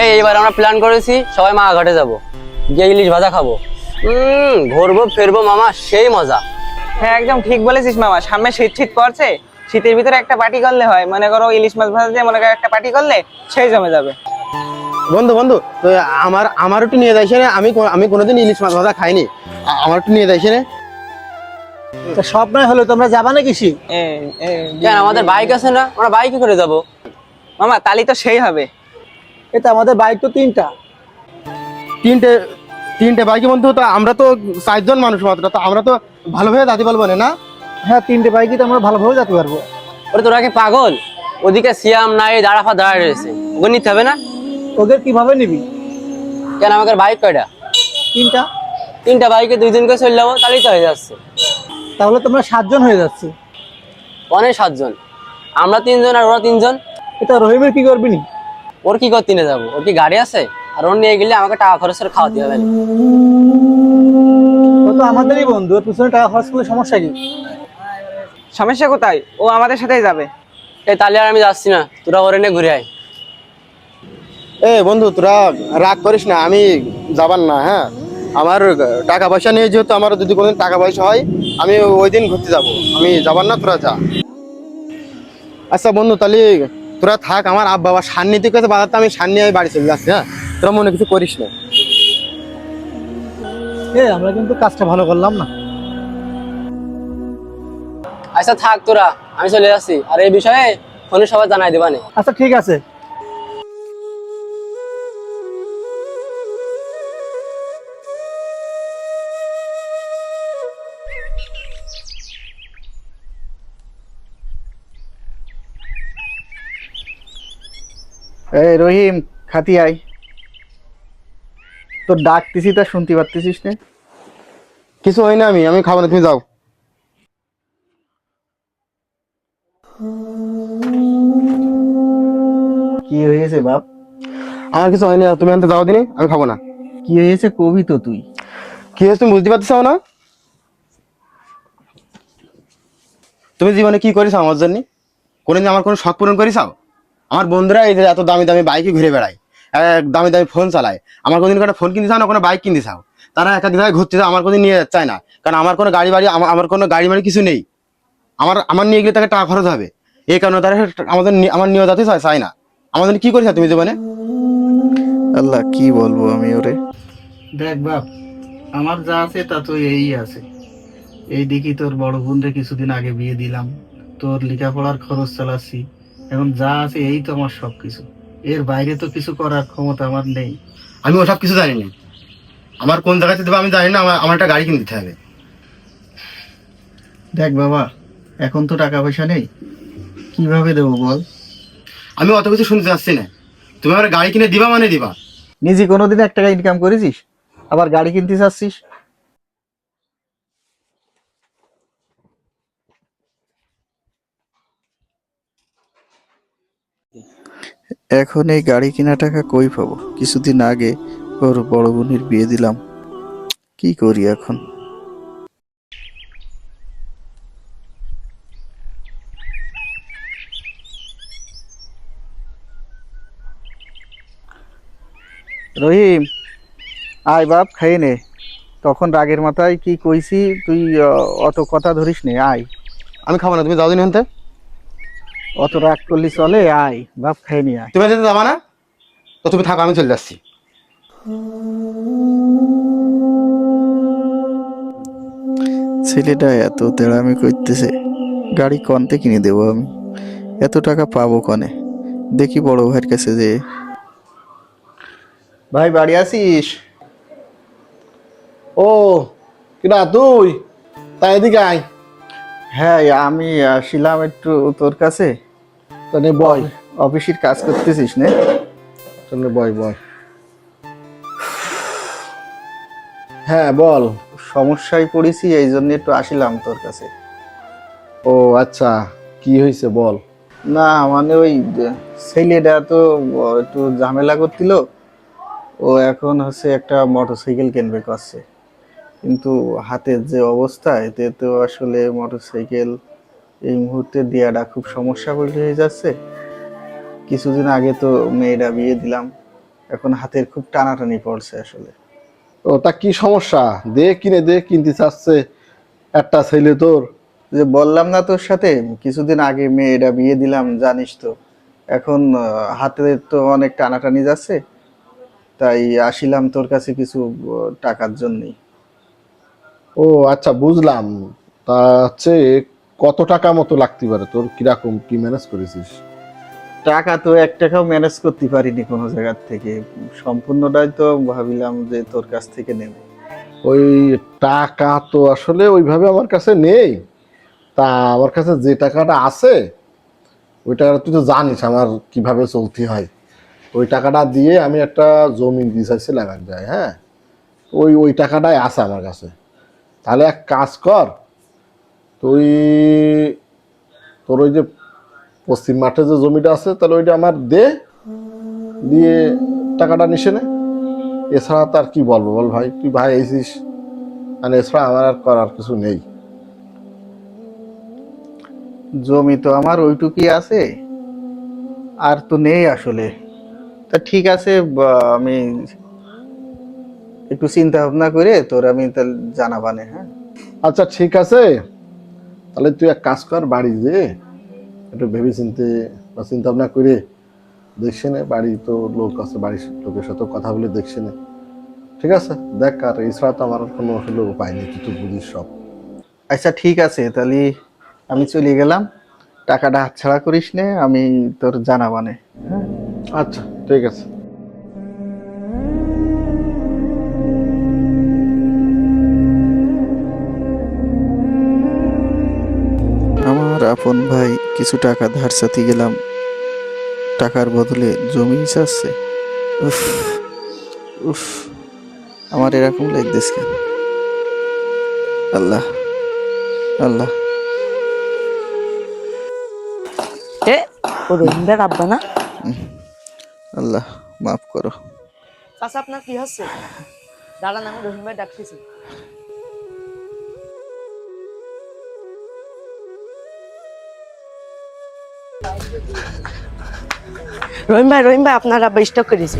এইবার আমরা প্ল্যান করেছি সবাই মা ঘাটে যাব, গিয়ে ইলিশ ভাজা খাবো। ঘুরবো ফিরবো মামা, সেই মজা। হ্যাঁ একদম ঠিক বলেছিস মামা, সামনে শীত শীত পড়ছে, শীতের ভিতরে একটা পার্টি করলে হয়, মনে করো ইলিশ মাছ ভাজা দিয়ে মনে করো একটা পার্টি করলে সেই জমে যাবে। বন্ধু বন্ধু তো আমার একটু নিয়ে যাইছে না, আমি কোনোদিন ইলিশ মাছ ভাজা খাইনি, আমার একটু নিয়ে যাইছে না। সব নয় হলো, তোমরা যাবা না কিসি? কেন, আমাদের বাইক আছে না, আমরা বাইকে করে যাবো। মামা তালি তো সেই হবে। এটা আমাদের বাইক তো তিনটা। তিনটে বাইকে বন্ধু, তো আমরা তো 4 জন মানুষ মাত্র, তো আমরা তো ভালোভাবে যেতে পারবো না। হ্যাঁ, তিনটে বাইকই তো আমরা ভালোভাবে যেতে পারবো। ওরে তোরা কি পাগল? ওদিকে সিয়াম নাই, দাঁড়াফা দাঁড়ায় রয়েছে, ওকে নিতে হবে না? ওদের কিভাবে নিবি? কেন, আমাদের বাইক কয়টা? তিনটা। তিনটা বাইকে 2 জন করে চলে যাবো, তাহলেই তো হয়ে যাচ্ছে। তাহলে তোমরা 7 জন হয়ে যাচ্ছে। অনেক 7 জন, আমরা 3 জন আর ওরা 3 জন। এটা রহিমের কি করবি নি? ওর কি করতে নিয়ে যাবো? ওর কি গাড়ি আছে? আর ওর নিয়ে গেলে আমাকে টাকা খরচ করে খাওয়াতে হবে না। ও তো আমাদেরই বন্ধু, ওর পিছনে টাকা খরচ করলে সমস্যা কি? সমস্যা কোথায়, ও আমাদের সাথেই যাবে। তাহলে আর আমি যাচ্ছি না, তোরা ওরে নিয়ে ঘুরে আয়। বন্ধু তোরা রাগ করিস না, আমি যাবার না। হ্যাঁ, আমার টাকা পয়সা নিয়ে, যেহেতু আমার যদি কোনোদিন টাকা পয়সা হয় আমি ওই দিন ঘুরতে যাবো, আমি যাবার না, তোরা যা। আচ্ছা বন্ধু, তাহলে তোরা থাক, আমার আব্বা বা সান্নিধ্যের কাছে বাজারটা, আমি সান্নি বাড়ি চলে যাচ্ছি। হ্যাঁ, তোরা মনে কিছু করিস না। আমরা কিন্তু কাজটা ভালো করলাম না। আচ্ছা থাক তোরা, আমি চলে যাচ্ছি, আর এই বিষয়ে ফোনে সবাই জানাই দেবানে। আচ্ছা ঠিক আছে। রহিম, খাতি আয়। তোর ডাকতেছি তা শুনতে পারতেছিস না? কিছু হয় না, আমি খাবো না, তুমি যাও। কি হয়েছে বাপ? আমার কিছু হয়নি, তুমি আনতে যাও দিনে, আমি খাবো না। কি হয়েছে কবি তো তুই? কি হয়েছে তুমি বুঝতে পারতেছ না? তুমি জীবনে কি করেছো আমার জন্য? কোনোদিন আমার কোনো শখ পূরণ করেছাও? আমার বন্ধুরা এই যে এত দামি দামি বাইকে ঘুরে বেড়ায়, দামি দামি ফোন চালায়, আমার কোনোদিন কোনো ফোন কিনতে চাও না, কোনো বাইক কিনতে চাও? তারা এক এক জায়গায় ঘুরতে চাও, আমার কোনোদিন নিয়ে চায় না, কারণ আমার কোনো গাড়ি বাড়ি, আমার কোনো গাড়ি বাড়ি কিছু নেই। আমার নিয়ে গেলে তাকে টাকা খরচ হবে, এই কারণে তারা আমার নিয়ে যেতে চায় না। আমাদের কি করেছো তুমি জীবনে? আল্লাহ, কি বলবো আমি ওরে। দেখ বাপ, আমার যা আছে তা তো এই আছে। এই দেখি তোর বড় বোনরে কিছুদিন আগে বিয়ে দিলাম, তোর লেখাপড়ার খরচ চালাচ্ছি, এখন যা আছে এই তো আমার সবকিছু। এর বাইরে তো কিছু করার ক্ষমতা আমার নেই। আমি ওসব কিছু জানি না, আমার কোন জায়গাতে দেবো আমি জানি না, আমার একটা গাড়ি কিনে দিতে হবে। দেখ বাবা, এখন তো টাকা পয়সা নেই, কিভাবে দেবো বল? আমি অত কিছু শুনতে চাচ্ছি না, তুমি আমার গাড়ি কিনে দিবা মানে দিবা। নিজে কোনোদিন 1 টাকা ইনকাম করেছিস, আবার গাড়ি কিনতে চাচ্ছিস? এখন এই গাড়ি কেনা টাকা কই পাবো? কিছুদিন আগে ওর বড় বোনের বিয়ে দিলাম, কি করি এখন? রহিম, আয় বাপ, খাই নে। তখন রাগের মাথায় কি কইছি, তুই অত কথা ধরিস নে, আয়। আমি খাবো না, তুমি যাও দিন আনতে। অত রাগ করলি চলে? আয় বাপ, খাই নি, আয়। তুমি যেতে যাবা না, তো তুমি থাকো, আমি চলে যাচ্ছি। ছেলেটা এত তেড়ামি করতেছে, গাড়ি কনতে কিনে দেবো আমি? এত টাকা পাবো কনে? দেখি বড় ভাইয়ের কাছে যে। ভাই, বাড়ি আসিস? ও, কিরা তুই? তাই এদিকে আয়। হ্যাঁ, আমি আসিলাম একটু তোর কাছে। তাহলে বয়, অফিসের কাজ করতেছিস না? তাহলে বয় বয়। হ্যাঁ বল। সমস্যায় পড়েছি, এই জন্য একটু আসিলাম তোর কাছে। ও আচ্ছা, কি হয়েছে বল। না মানে ওই ছেলেটা তো একটু ঝামেলা করছিল, ও এখন হচ্ছে একটা মোটরসাইকেল কিনবে করছে, কিন্তু হাতের যে অবস্থা, এতে তো আসলে মোটরসাইকেল এই মুহূর্তে দেওয়াটা খুব সমস্যা হয়ে যাচ্ছে। কিছুদিন আগে তো মেয়েটা বিয়ে দিলাম, এখন হাতের খুব টানাটানি পড়ছে আসলে। ও তা কি সমস্যা? দে কিনে দে, কিনতে চাচ্ছে একটা ছেলে তোর। যে বললাম না তোর সাথে, কিছুদিন আগে মেয়েটা বিয়ে দিলাম জানিস তো। এখন হাতে তো অনেক টানাটানি যাচ্ছে, তাই আসিলাম তোর কাছে কিছু টাকার জন্যই। ও আচ্ছা, বুঝলাম। তা হচ্ছে কত টাকা মতো লাগতে পারে তোর? কিরকম কি ম্যানেজ করেছিস? টাকা তো 1 টাকাও ম্যানেজ করতে পারিনি কোনো জায়গার থেকে, সম্পূর্ণটাই তো ভাবিলাম যে তোর কাছ থেকে নেব। ওই টাকা তো আসলে ওইভাবে আমার কাছে নেই। তা আমার কাছে যে টাকাটা আছে, ওই টাকাটা তুই তো জানিস আমার কিভাবে চলতে হয়। ওই টাকাটা দিয়ে আমি একটা জমি দিয়েছিলাম এক জায়গায়, হ্যাঁ। ওই টাকাটাই আছে আমার কাছে। তাহলে এক কাজ কর, তুই তোর ওই যে পশ্চিম মাঠে যে জমিটা আছে, তাহলে ওইটা আমার দে, দিয়ে টাকাটা নিসে নে। এছাড়া তার কি বলবো বল ভাই, তুই ভাই এসিস, মানে এছাড়া আমার আর করার কিছু নেই। জমি তো আমার ওইটুকুই আছে, আর তো নেই আসলে। তা ঠিক আছে, আমি একটু চিন্তা ভাবনা করে তোর আমি তাহলে জানাবানে, হ্যাঁ। আচ্ছা ঠিক আছে, তাহলে তুই এক কাজ কর, বাড়ি যে একটু ভেবে চিনতে বা চিন্তা ভাবনা করে দেখছি নে। বাড়ি তো লোক আছে, বাড়ির লোকের সাথে কথা বলে দেখছি নে। ঠিক আছে, দেখ। আর এছাড়া তো আমার আর কোনো আসলে উপায় নেই, তুই তো বুঝিস সব। আচ্ছা ঠিক আছে, তাহলে আমি চলে গেলাম। টাকাটা হাতছাড়া করিস নে, আমি তোর জানাবানে, হ্যাঁ। আচ্ছা ঠিক আছে। আমার আপন ভাই কিছু টাকা ধার চাতে গেলাম, টাকার বদলে জমি চাচ্ছে। উফ উফ, আমার এরকম লাগতেছে কেন? আল্লাহ আল্লাহ। এ ও রহিমদার আব্বা না? আল্লাহ মাফ করো। চাচা আপনার কি হচ্ছে? দাঁড়ান, আমি রহিম ভাই ডাকতেছি। রহিম ভাই আপনার আব্বা স্টক করেছে।